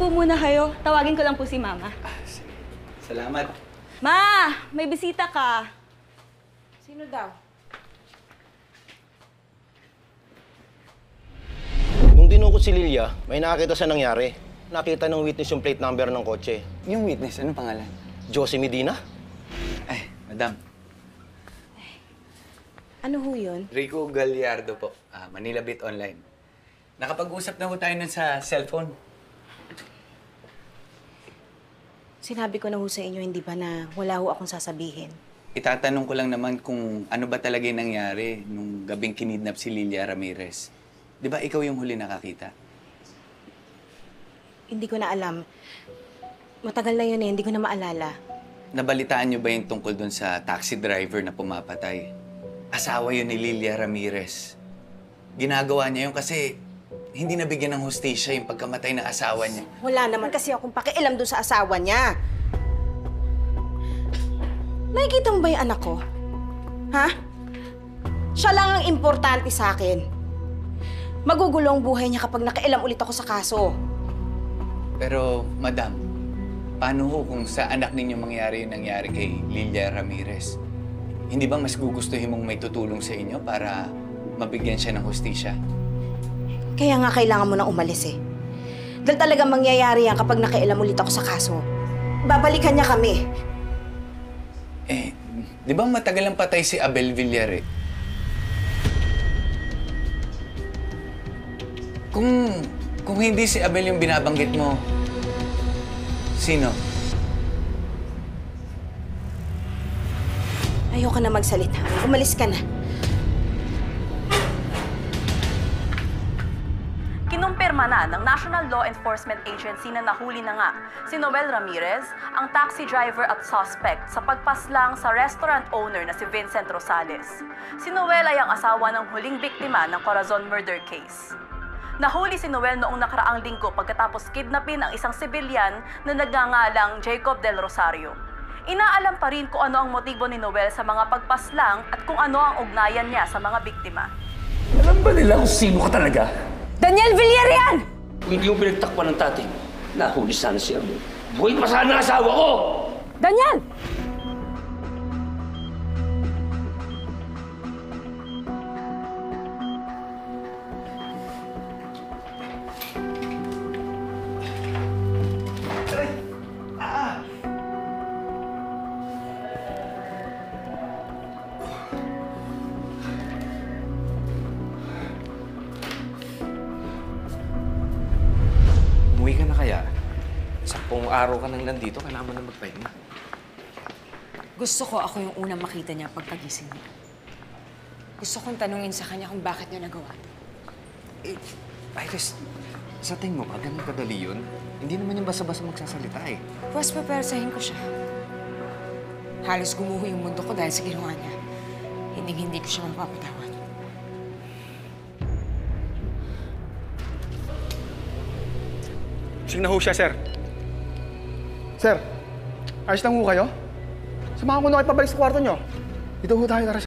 po muna kayo. Tawagin ko lang po si Mama. Sige. Salamat. Ma! May bisita ka. Sino daw? Nung dinukot si Lilia, may nakakita sa nangyari. Nakita ng witness yung plate number ng kotse. Yung witness, anong pangalan? Josie Medina? Ay, madam. Ano ho yun? Rico Gallardo po. Manila Beat Online. Nakapag-usap na ho tayo nun sa cellphone. Sinabi ko na ho sa inyo, hindi ba na wala ho akong sasabihin? Itatanong ko lang naman kung ano ba talaga yung nangyari nung gabing kinidnap si Lilia Ramirez. Di ba ikaw yung huli nakakita? Hindi ko na alam. Matagal na yun eh, hindi ko na maalala. Nabalitaan niyo ba yung tungkol dun sa taxi driver na pumapatay? Asawa yun ni Lilia Ramirez. Ginagawa niya yun kasi hindi nabigyan ng hustisya yung pagkamatay ng asawa niya. Wala naman kasi akong pakialam doon sa asawa niya. Nakikita mo ba yung anak ko? Ha? Siya lang ang importante sa akin. Magugulo ang buhay niya kapag nakialam ulit ako sa kaso. Pero, madam, paano ho kung sa anak ninyo mangyari yung nangyari kay Lilia Ramirez? Hindi ba mas gugustuhin mong may tutulong sa inyo para mabigyan siya ng hustisya? Kaya nga kailangan mo nang umalis eh. Dahil talagang mangyayari yan kapag nakialam ulit ako sa kaso. Babalikan niya kami. Eh, di ba matagal ang patay si Abel Villar eh? Kung hindi si Abel yung binabanggit mo, sino? Ayoko na magsalita. Umalis ka na. Kinumpirma na ng National Law Enforcement Agency na nahuli na nga si Noel Ramirez, ang taxi driver at suspect sa pagpaslang sa restaurant owner na si Vincent Rosales. Si Noel ay ang asawa ng huling biktima ng Corazon murder case. Nahuli si Noel noong nakaraang linggo pagkatapos kidnapin ang isang sibilyan na nagngangalang Jacob Del Rosario. Inaalam pa rin kung ano ang motibo ni Noel sa mga pagpaslang at kung ano ang ugnayan niya sa mga biktima. Alam ba nila kung sino ka talaga? Daniel Villarreal! Kung hindi mo pinagtakpan ng tatay, nahuli sana siya mo. Buhay pa sana ang asawa ko! Daniel! Umuwi ka na kaya? 10 araw ka nang nandito, kailangan mo na magpahinga. Gusto ko ako yung unang makita niya pagkagising niya. Gusto kong tanungin sa kanya kung bakit niya nagawa ito. Iris, sa tingin mo ba ganun kadali yun? Hindi naman yung basta-basta magsasalita eh. Pwes, papersahin ko siya. Halos gumuho yung mundo ko dahil sa ginawa niya. Hindi ko siya mapapatawad. Sing na ho siya, sir. Sir, ayos lang ho kayo? Samahan ko na kayo pabalik sa kwarto nyo. Dito ho tayo, tara.